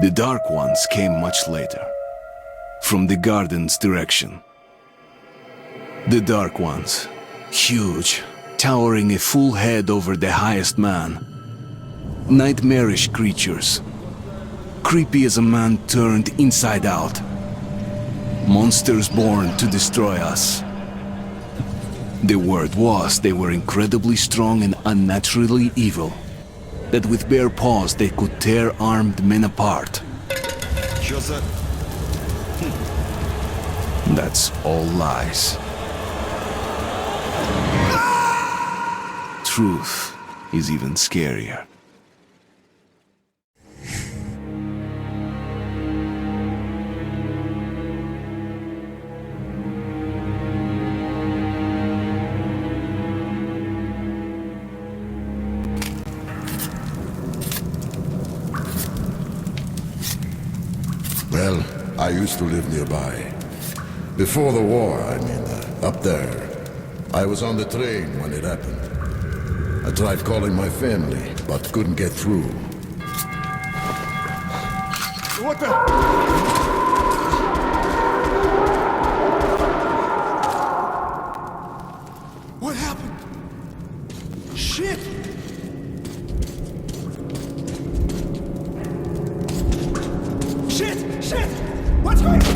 The Dark Ones came much later, from the garden's direction. The Dark Ones, huge, towering a full head over the highest man. Nightmarish creatures, creepy as a man turned inside out. Monsters born to destroy us. The word was they were incredibly strong and unnaturally evil, that with bare paws they could tear armed men apart. That's all lies. Truth is even scarier. Well, I used to live nearby. Before the war, up there. I was on the train when it happened. I tried calling my family, but couldn't get through. What the? What happened? Shit! Shit! What's going on?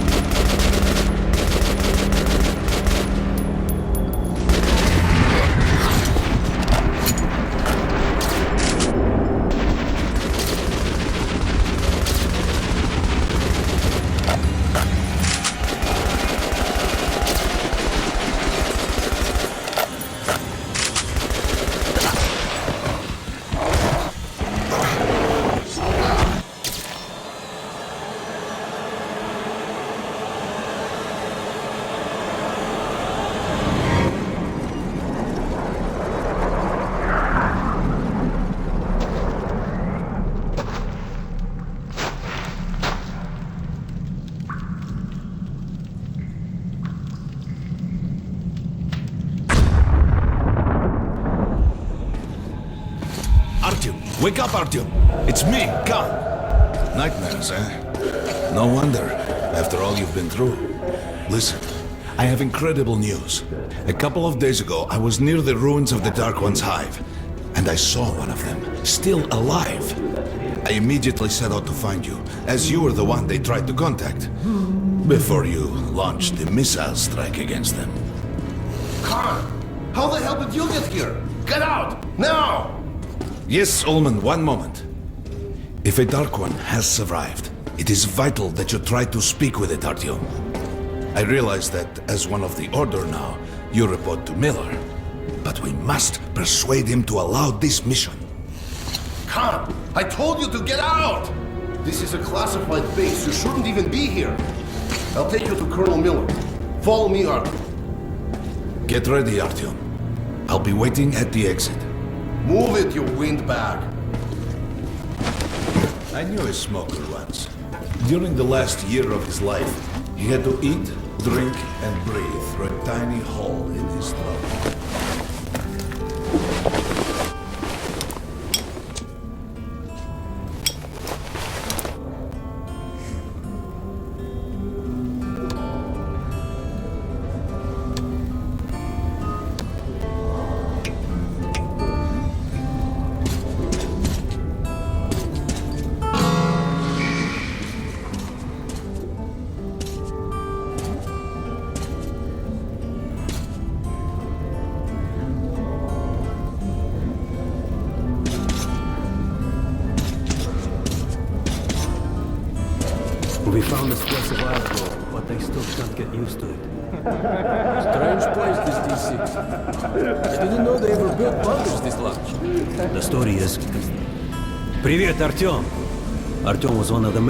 Wake up, Artyom! It's me, Khan! Nightmares, eh? No wonder, after all you've been through. Listen, I have incredible news. A couple of days ago, I was near the ruins of the Dark One's hive, and I saw one of them, still alive. I immediately set out to find you, as you were the one they tried to contact, before you launched the missile strike against them. Khan! How the hell did you get here? Get out! Now! Yes, Ullman, one moment. If a Dark One has survived, it is vital that you try to speak with it, Artyom. I realize that, as one of the Order now, you report to Miller. But we must persuade him to allow this mission. Khan! I told you to get out! This is a classified base. You shouldn't even be here. I'll take you to Colonel Miller. Follow me, Artyom. Get ready, Artyom. I'll be waiting at the exit. Move it, you windbag! I knew a smoker once. During the last year of his life, he had to eat, drink, and breathe through a tiny hole in his throat. We found this place a while ago, but I still can't get used to it. Strange place, this D6. I didn't know they ever built bunkers this large. The story is... Привет, Артем! Артем was one of the...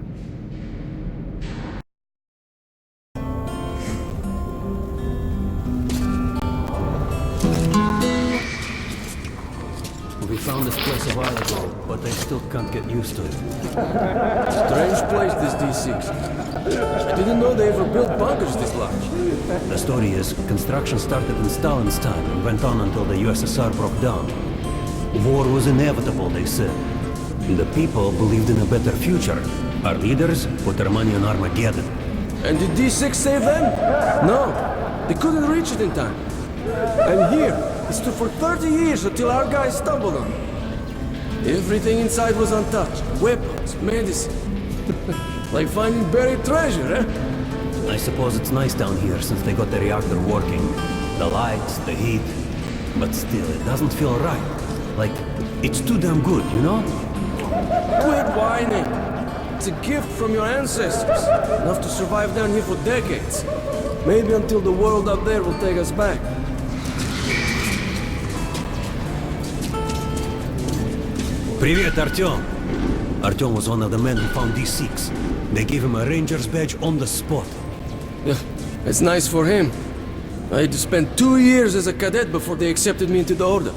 We We found this place a while ago, but they still can't get used to it. Strange place, this D6. I didn't know they ever built bunkers this large. The story is, construction started in Stalin's time and went on until the USSR broke down. War was inevitable, they said. The people believed in a better future. Our leaders put their money on Armageddon. And did D6 save them? No, they couldn't reach it in time. And here, it stood for 30 years until our guys stumbled on it. Everything inside was untouched. Weapons, medicine. Like finding buried treasure, eh? I suppose it's nice down here since they got the reactor working. The lights, the heat. But still, it doesn't feel right. Like, it's too damn good, you know? Quit whining. It's a gift from your ancestors. Enough to survive down here for decades. Maybe until the world up there will take us back. Привет, Artyom. Artyom was one of the men who found D6. They gave him a ranger's badge on the spot. Yeah, it's nice for him. I had to spend 2 years as a cadet before they accepted me into the order.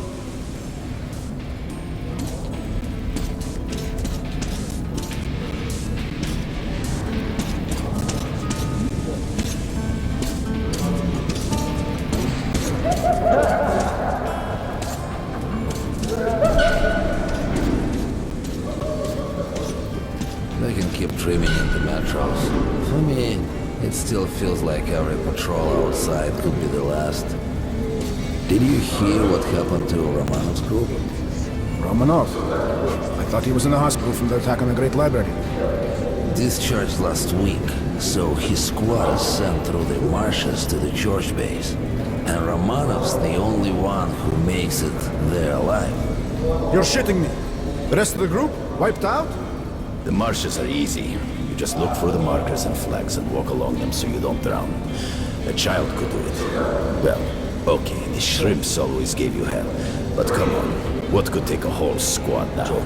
They can keep trimming in the metros. For me, it still feels like every patrol outside could be the last. Did you hear what happened to Romanov's group? Romanov? I thought he was in the hospital from the attack on the Great Library. Discharged last week, so his squad is sent through the marshes to the church base. And Romanov's the only one who makes it there alive. You're shitting me. The rest of the group? Wiped out? The marshes are easy. You just look for the markers and flags and walk along them so you don't drown. A child could do it. Well, okay, the shrimps always gave you hell. But come on, what could take a whole squad down?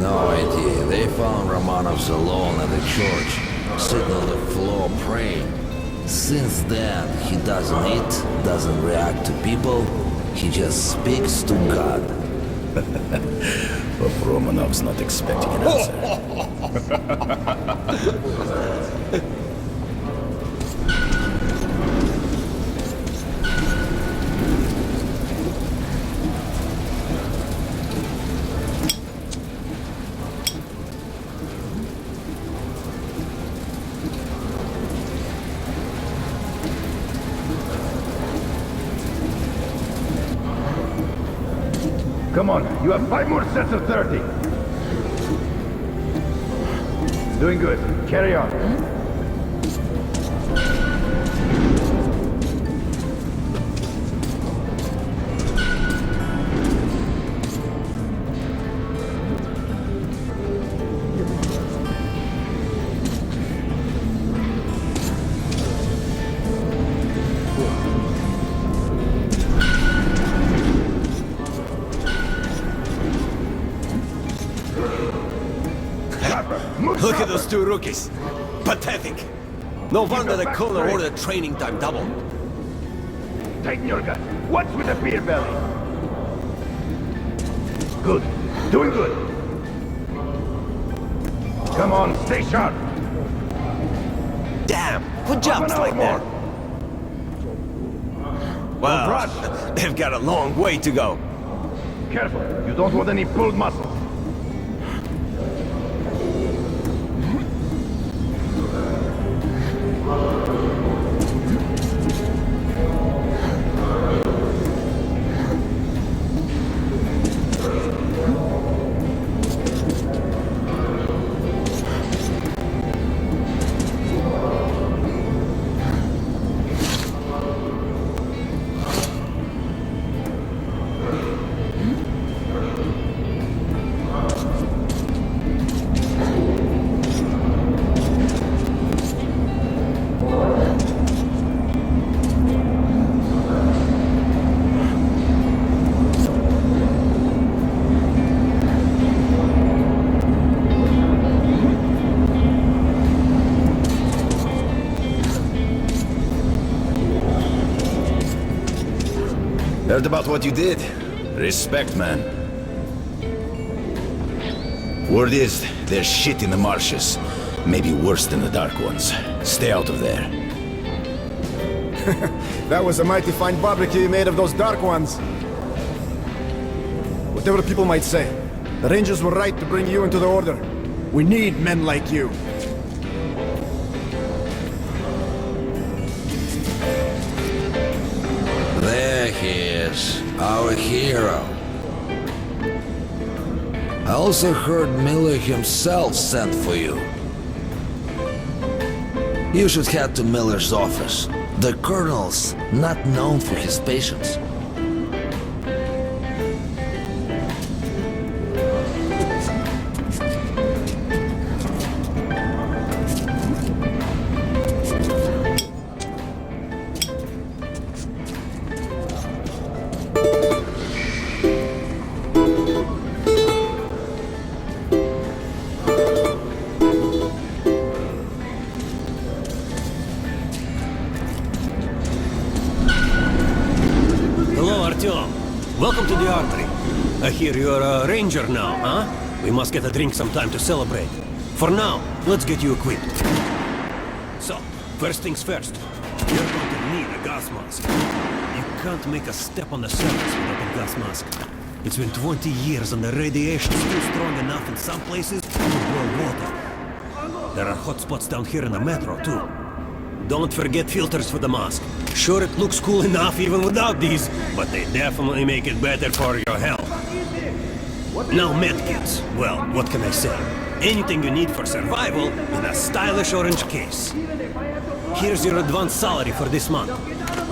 No idea. They found Romanov's alone at the church, sitting on the floor praying. Since then, he doesn't eat, doesn't react to people. He just speaks to God. But Romanov's not expecting an answer. Come on, you have 5 more sets of 30. Doing good. Carry on. Look at those two rookies. Pathetic. No wonder the colonel ordered training time double. Tighten your gun. What's with the beer belly? Good. Doing good. Come on, stay sharp. Damn, who jumps like that? Well, they've got a long way to go. Careful. You don't want any pulled muscles. Heard about what you did. Respect, man. Word is, there's shit in the marshes. Maybe worse than the Dark Ones. Stay out of there. That was a mighty fine barbecue you made of those Dark Ones. Whatever people might say, the Rangers were right to bring you into the Order. We need men like you. There he is, our hero. I also heard Miller himself sent for you. You should head to Miller's office. The Colonel's not known for his patience. Welcome to the Artery. I hear you're a ranger now, huh? We must get a drink sometime to celebrate. For now, let's get you equipped. So, first things first. You're going to need a gas mask. You can't make a step on the surface without a gas mask. It's been 20 years and the radiation's still strong enough in some places to boil water. There are hot spots down here in the metro, too. Don't forget filters for the mask. Sure, it looks cool enough even without these, but they definitely make it better for your health. Now medkits. Well, what can I say? Anything you need for survival in a stylish orange case. Here's your advance salary for this month.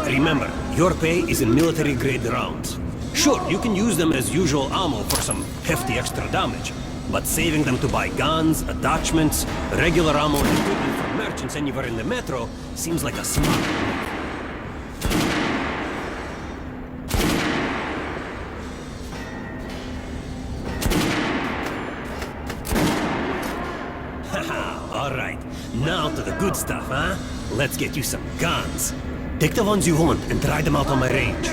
Remember, your pay is in military-grade rounds. Sure, you can use them as usual ammo for some hefty extra damage, but saving them to buy guns, attachments, regular ammo and equipment from merchants anywhere in the metro seems like a smart move. Alright, now to the good stuff, huh? Let's get you some guns. Take the ones you want and try them out on my range.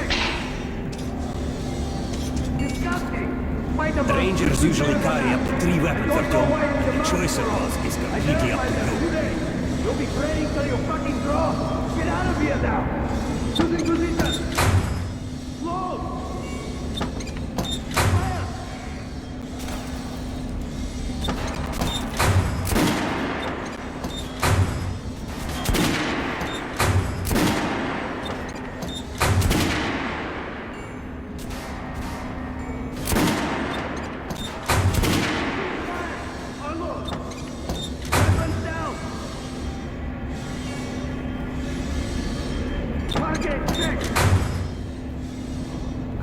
Rangers usually carry up to 3 weapons at home. The choice of us is completely up to you. You'll be training till you fucking draw. Get out of here now. Choosing position. Load. Fire.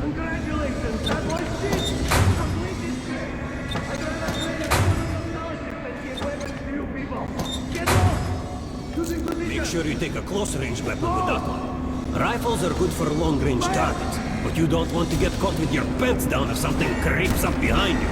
Congratulations, that was it! Completed it! I'd rather trade a scholarship than give weapons to you people! Get off! Choosing position! Make sure you take a close-range weapon with that one. Rifles are good for long-range targets, but you don't want to get caught with your pants down if something creeps up behind you.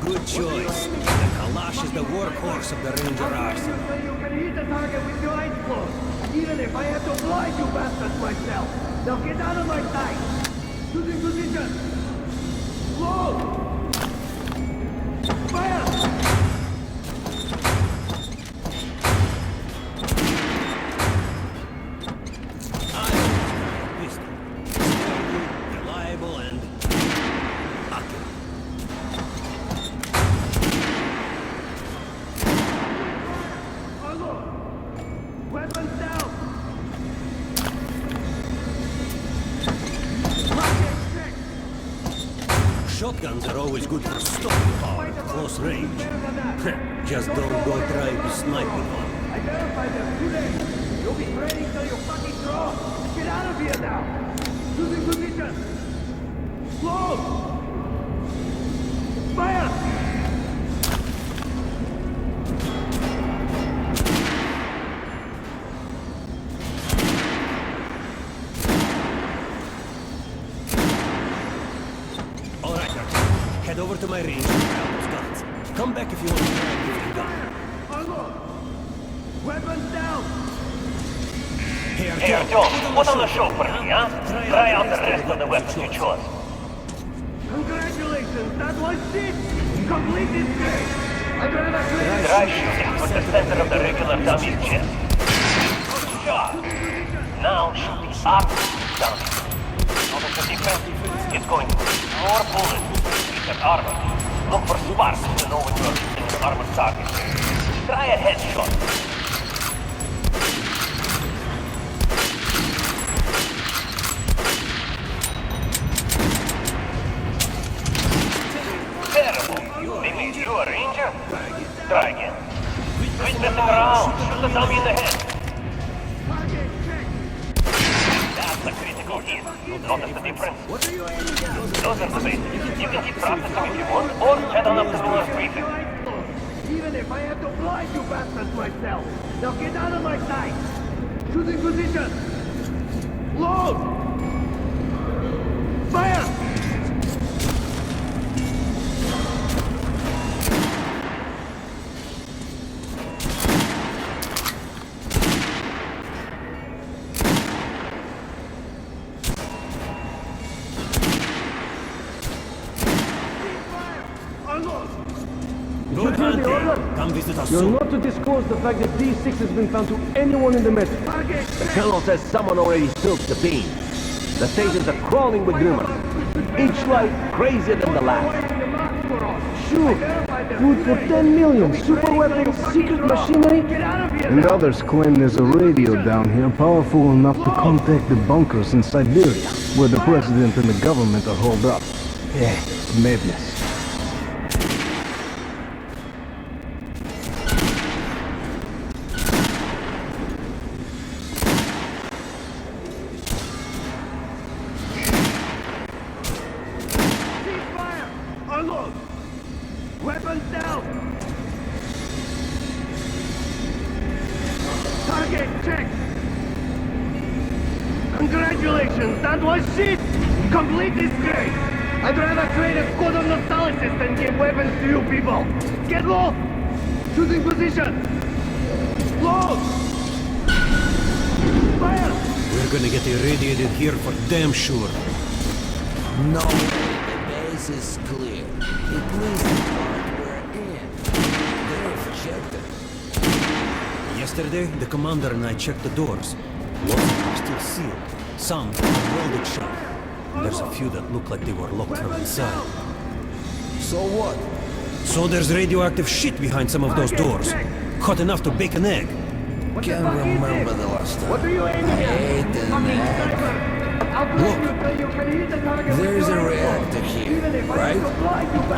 Good choice. The Kalash is the workhorse of the Ranger arsenal. You can hit the target with your eyes closed, even if I have to blind you bastards myself. Now get out of my sight! Choosing position! Load! Fire! Pistol. Sturdy, reliable, and accurate. Weapons down! Shotguns are always good for stopping power at close range. Just don't go trying to snipe with one. I verified them today. You'll be training till you fucking draw. Get out of here now. Choosing position. Load. Fire. Head over to my range and grab those guns. Come back if you want to try and get a gun. Unload! Weapons down! Here, John, put on the show for me, huh? Try out the rest of the weapons you chose. Congratulations, that was it! Complete this game! I'd rather clear Try shooting for the center of the regular dummy's chest. Good shot. Now shoot the opposite dummy. Notice the difference? It's going to be more bullets with that armor. Look for sparks to know when you're hitting an armored target. Try a headshot. Terrible. They made you a ranger? Try again. Quit messing around. Shoot the dummy in the head. That's a critical hit. Notice the difference? Those are the basics. You can keep practicing if you want, or head on up to the last briefing. even if I have to blind you bastards myself. Now get out of my sight! Shooting position! Load! Fire! Come visit us You're soon. not to disclose the fact that D6 has been found to anyone in the metro. The colonel says someone already spilled the beans. The stations are crawling with rumors. Each life crazier than the last. Sure, food for 10 million, super weapons, secret machinery. And others claim there's a radio down here powerful enough to contact the bunkers in Siberia, where the president and the government are holed up. Yeah, madness. Unload! Weapons down! Target check! Congratulations, that was shit! Complete disgrace! I'd rather create a squad of nostalgists than give weapons to you people! Get low! Shooting position! Load! Fire! We're gonna get irradiated here for damn sure. No way, the base is clear. At least the part we're in. They've checked it. Yesterday, the commander and I checked the doors. Lots of them are still sealed. Some are welded shut. There's a few that look like they were locked from inside. So what? So there's radioactive shit behind some of those doors. Hot enough to bake an egg. Can't remember the last time. What are you aiming I at? ate an egg. There's a reactor here, right?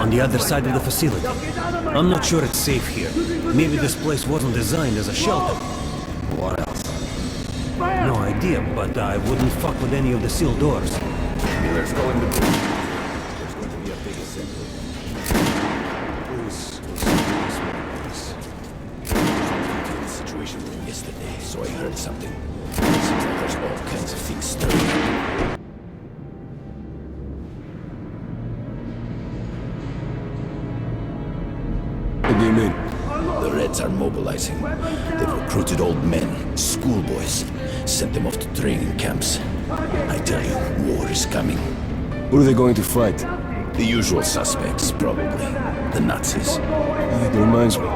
On the other side of the facility. I'm not sure it's safe here. Maybe this place wasn't designed as a shelter. What else? No idea, but I wouldn't fuck with any of the sealed doors. Miller's calling the booth. There's going to be a big assembly. The situation from yesterday, so I heard something. Seems like there's all kinds of things stirring up. What do you mean? The Reds are mobilizing. They've recruited old men, schoolboys, sent them off to training camps. I tell you, war is coming. Who are they going to fight? The usual suspects, probably. The Nazis. It reminds me.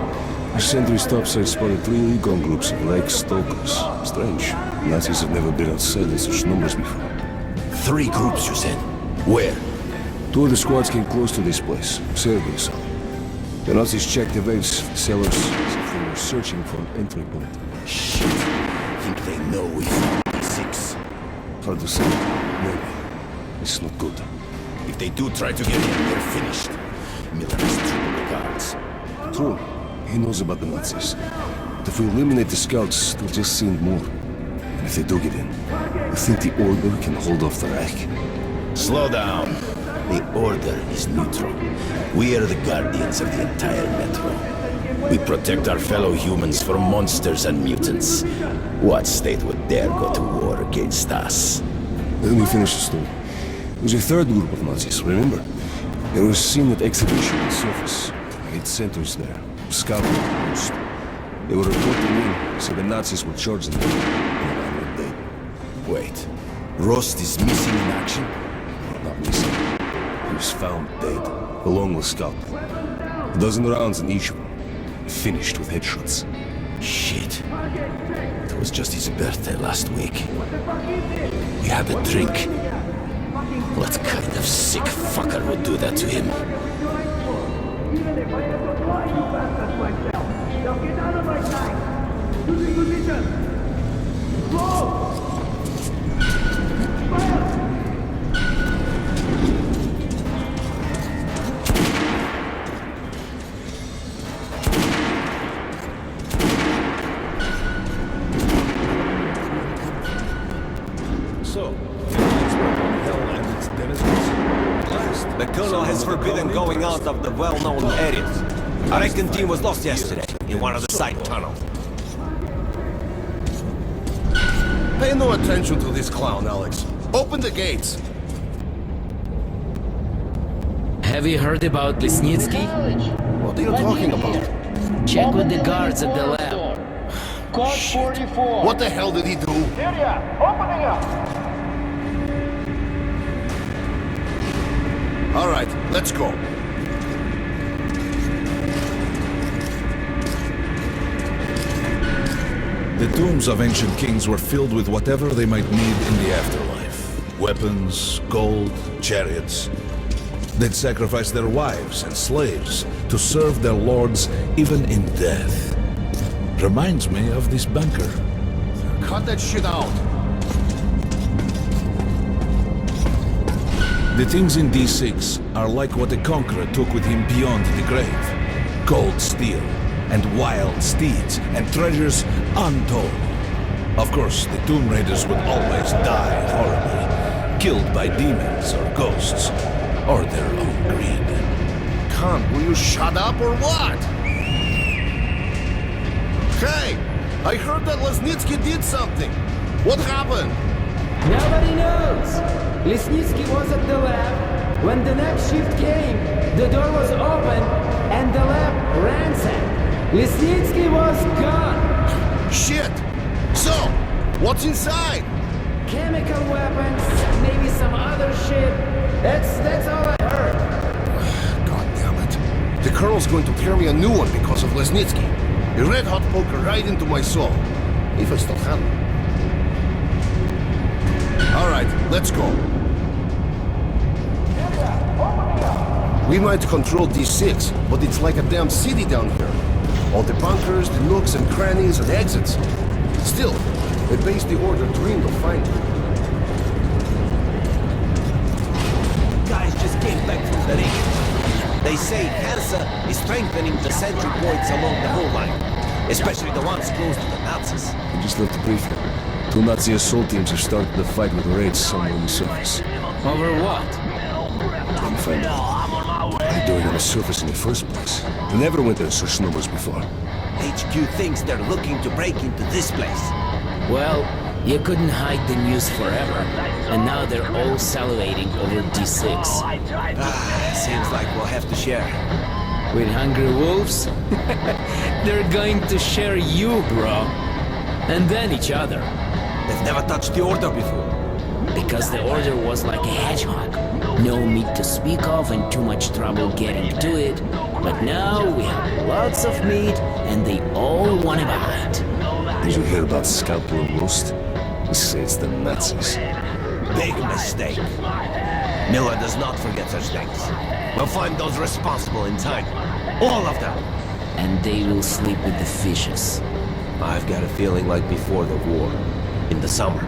The sentry topside spotted 3 recon groups of Lake Stalkers. Strange. Nazis have never been outside in such numbers before. 3 groups, you said? Where? 2 of the squads came close to this place, surveying some. The Nazis checked the waves, cellars, as if they were searching for an entry point. Shit. Think they know we found D6. Hard to say. Maybe. It's not good. If they do try to get in, we're finished. Miller has triple the guards. True. He knows about the Nazis. But if we eliminate the scouts, they'll just send more. And if they do get in, I think the Order can hold off the Reich. Slow down. The Order is neutral. We are the guardians of the entire metro. We protect our fellow humans from monsters and mutants. What state would dare go to war against us? Let me finish the story. There was a 3rd group of Nazis, remember? There was seen at exhibition on the surface. 8 centers there. Scouting post. They were reporting in, so the Nazis were charging them. In about a day. Wait. Rost is missing in action? Not missing. He was found dead, along with Scout. A dozen rounds in each of them. Finished with headshots. Shit. It was just his birthday last week. We had a drink. What kind of sick fucker would do that to him? Even if I get to fly you bastards myself, now get out of my sight! Losing position! Slow! Fire! So, hell and its denizens. The colonel has forbidden going out of the well-known areas. I reckon team was lost yesterday in one of the side tunnels. Pay no attention to this clown, Alex. Open the gates. Have you heard about Lesnitsky? What are you talking about? Check with the guards at the lab. Code 44! What the hell did he do? Area, opening up! All right, let's go. The tombs of ancient kings were filled with whatever they might need in the afterlife. Weapons, gold, chariots. They'd sacrifice their wives and slaves to serve their lords even in death. Reminds me of this bunker. Cut that shit out. The things in D6 are like what the Conqueror took with him beyond the grave. Gold steel, and wild steeds, and treasures untold. Of course, the Tomb Raiders would always die horribly, killed by demons or ghosts, or their own greed. Khan, will you shut up or what? Hey, I heard that Lesnitsky did something. What happened? Nobody knows! Lesnitsky was at the lab. When the next shift came, the door was open and the lab ransacked. Lesnitsky was gone! Shit! So, what's inside? Chemical weapons, maybe some other shit. That's all I heard. God damn it. The Colonel's going to tear me a new one because of Lesnitsky. A red-hot poker right into my soul. If I still have it. All right, let's go. We might control D6, but it's like a damn city down here. All the bunkers, the nooks and crannies and exits. Still, the base the Order dreamed of finding. Guys just came back from the ring. They say Hansa is strengthening the sentry points along the whole line, especially the ones close to the Nazis. We just left the briefing. 2 Nazi assault teams have started the fight with raids somewhere on the surface. Over what? Trying to find out why they're doing on the surface in the first place. They never went there in such numbers before. HQ thinks they're looking to break into this place. Well, you couldn't hide the news forever. And now they're all salivating over D6. Seems like we'll have to share. With hungry wolves? They're going to share you, bro. And then each other. They've never touched the Order before. Because the Order was like a hedgehog. No meat to speak of and too much trouble getting to it. But now we have lots of meat and they all want to bite. Did you hear about Scalpel and Rost? They say it's the Nazis. Big mistake. Miller does not forget such things. We'll find those responsible in time. All of them. And they will sleep with the fishes. I've got a feeling like before the war. In the summer.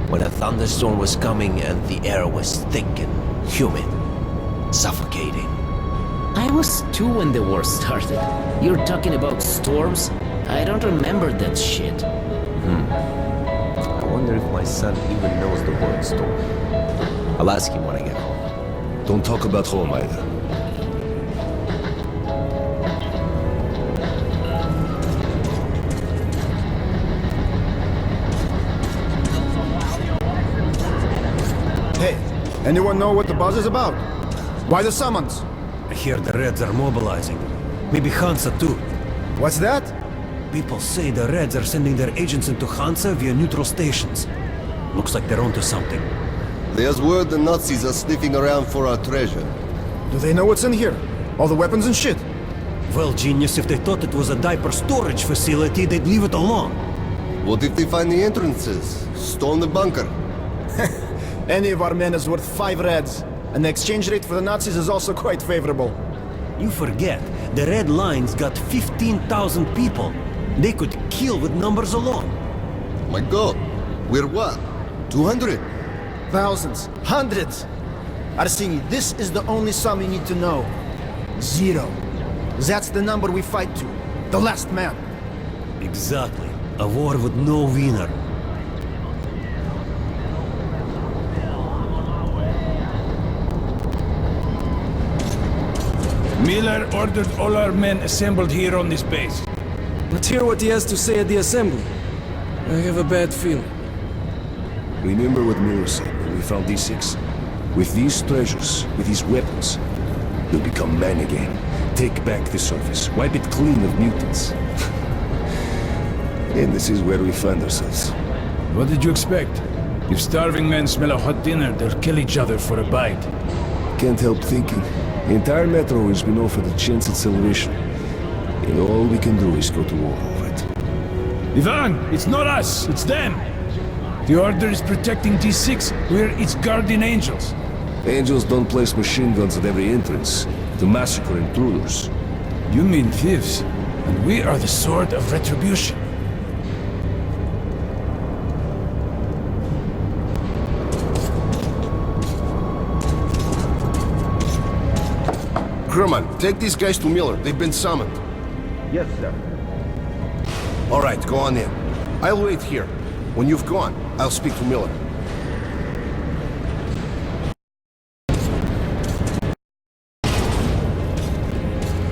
When a thunderstorm was coming and the air was thick and humid. Suffocating. I was 2 when the war started. You're talking about storms? I don't remember that shit. I wonder if my son even knows the word storm. I'll ask him when I get home. Don't talk about home either. Hey, anyone know what the buzz is about? Why the summons? I hear the Reds are mobilizing. Maybe Hansa too. What's that? People say the Reds are sending their agents into Hansa via neutral stations. Looks like they're onto something. There's word the Nazis are sniffing around for our treasure. Do they know what's in here? All the weapons and shit? Well, genius, if they thought it was a diaper storage facility, they'd leave it alone. What if they find the entrances? Storm the bunker? Any of our men is worth 5 Reds, and the exchange rate for the Nazis is also quite favorable. You forget, the Red Line's got 15,000 people. They could kill with numbers alone. My god, we're what? 200? Thousands, hundreds. Arseny, this is the only sum you need to know. 0. That's the number we fight to. The last man. Exactly. A war with no winner. Miller ordered all our men assembled here on this base. Let's hear what he has to say at the assembly. I have a bad feeling. Remember what Miller said when we found D6? With these treasures, with these weapons, we'll become man again. Take back the surface, wipe it clean of mutants. And this is where we find ourselves. What did you expect? If starving men smell a hot dinner, they'll kill each other for a bite. Can't help thinking. The entire metro has been offered a chance at salvation. And all we can do is go to war over it. Ivan, it's not us, it's them! The Order is protecting D6, we're its guardian angels. Angels don't place machine guns at every entrance to massacre intruders. You mean thieves, and we are the sword of retribution. Crewman, take these guys to Miller. They've been summoned. Yes, sir. All right, go on in. I'll wait here. When you've gone, I'll speak to Miller.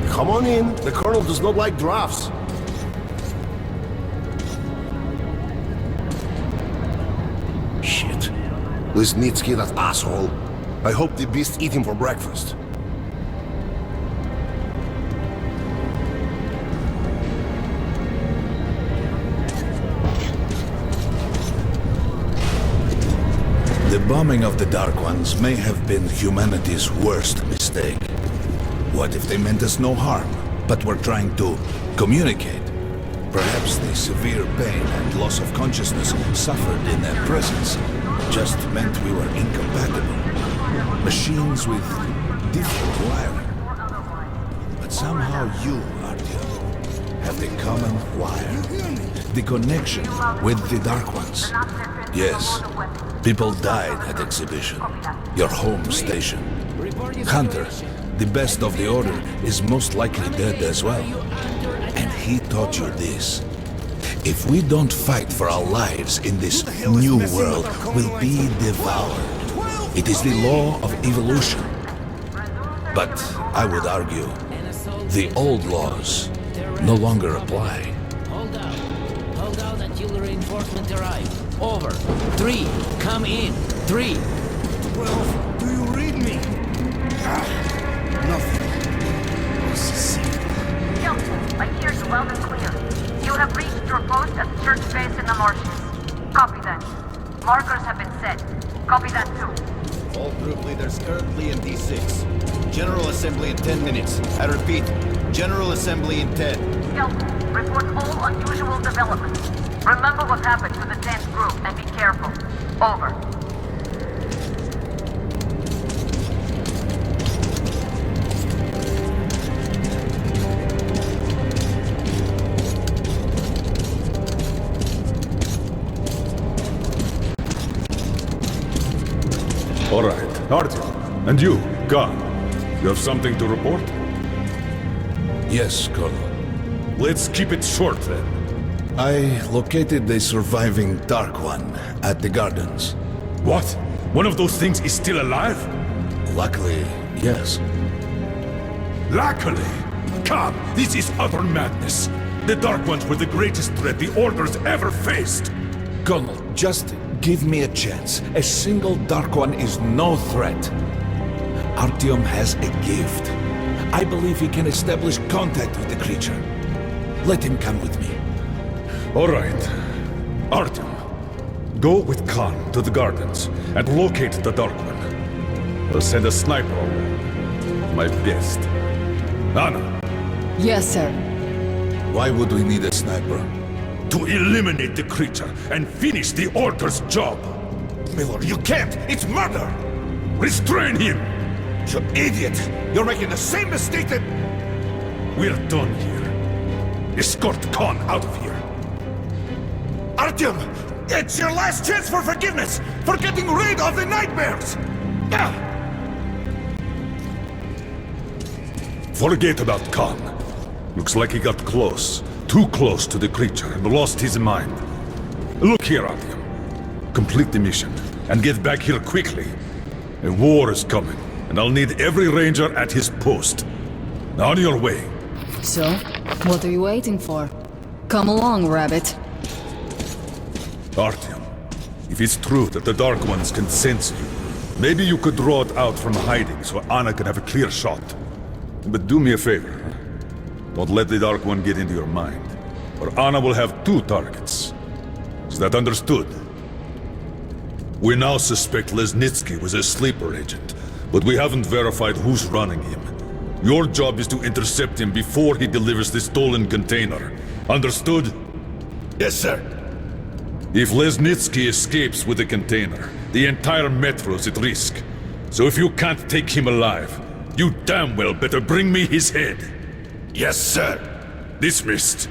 Come on in. The Colonel does not like drafts. Shit. Lesnitsky, that asshole. I hope the beasts eat him for breakfast. The bombing of the Dark Ones may have been humanity's worst mistake. What if they meant us no harm, but were trying to communicate? Perhaps the severe pain and loss of consciousness suffered in their presence just meant we were incompatible. Machines with different wiring. But somehow you, Artyom, have the common wire. The connection with the Dark Ones. Yes. People died at exhibition. Your home station. Hunter, the best of the Order, is most likely dead as well. And he taught you this. If we don't fight for our lives in this new world, we'll be devoured. It is the law of evolution. But I would argue, the old laws no longer apply. Hold out until reinforcements arrive. Over. 3. Come in. 3. 12. Do you read me? Nothing. Delta, I hear you well and clear. You have reached your post at the church base in the marshes. Copy that. Markers have been set. Copy that too. All group leaders currently in D6. General Assembly in 10 minutes. I repeat, General Assembly in 10. Delta, report all unusual developments. Remember what happened to the 10th group and be careful. Over. All right, Artyom, and you, Khan. You have something to report? Yes, Colonel. Let's keep it short, then. I located the surviving Dark One at the gardens. What? One of those things is still alive? Luckily, yes. Luckily? Come, this is utter madness. The Dark Ones were the greatest threat the Order's ever faced. Colonel, just give me a chance. A single Dark One is no threat. Artyom has a gift. I believe he can establish contact with the creature. Let him come with me. All right. Artyom, go with Khan to the gardens and locate the Dark One. I'll send a sniper along. My best. Anna. Yes, sir. Why would we need a sniper? To eliminate the creature and finish the Order's job. Miller, you can't! It's murder! Restrain him! You idiot! You're making the same mistake that... We're done here. Escort Khan out of here. Artyom! It's your last chance for forgiveness! For getting rid of the nightmares! Forget about Khan. Looks like he got close. Too close to the creature and lost his mind. Look here, Artyom. Complete the mission and get back here quickly. A war is coming, and I'll need every ranger at his post. On your way. So, what are you waiting for? Come along, Rabbit. Artyom, if it's true that the Dark Ones can sense you, maybe you could draw it out from hiding so Anna can have a clear shot. But do me a favor. Don't let the Dark One get into your mind, or Anna will have 2 targets. Is that understood? We now suspect Lesnitsky was a sleeper agent, but we haven't verified who's running him. Your job is to intercept him before he delivers the stolen container. Understood? Yes, sir. If Lesnitsky escapes with the container, the entire metro's at risk. So if you can't take him alive, you damn well better bring me his head. Yes, sir. Dismissed.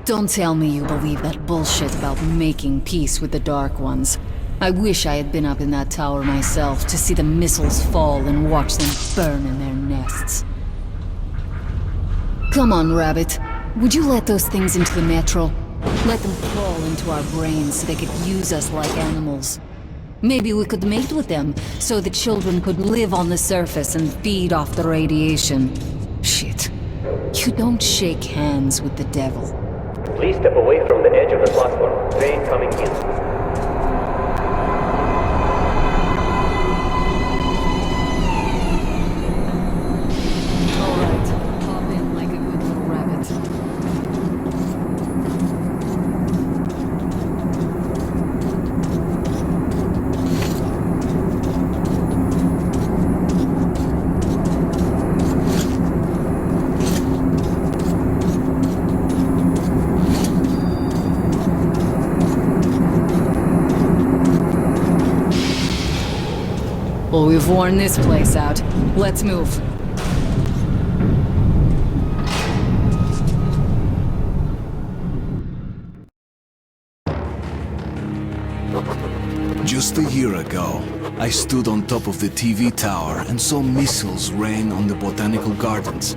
Don't tell me you believe that bullshit about making peace with the Dark Ones. I wish I had been up in that tower myself to see the missiles fall and watch them burn in their nests. Come on, Rabbit. Would you let those things into the metro? Let them crawl into our brains so they could use us like animals. Maybe we could mate with them, so the children could live on the surface and feed off the radiation. Shit. You don't shake hands with the devil. Please step away from the edge of the platform. Train coming in. Well, we've worn this place out. Let's move. Just a year ago, I stood on top of the TV tower and saw missiles rain on the botanical gardens,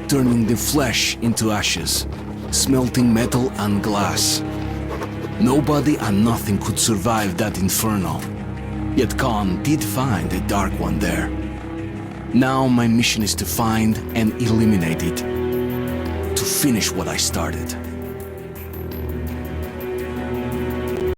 turning the flesh into ashes, smelting metal and glass. Nobody and nothing could survive that inferno. Yet Khan did find a Dark One there. Now my mission is to find and eliminate it. To finish what I started.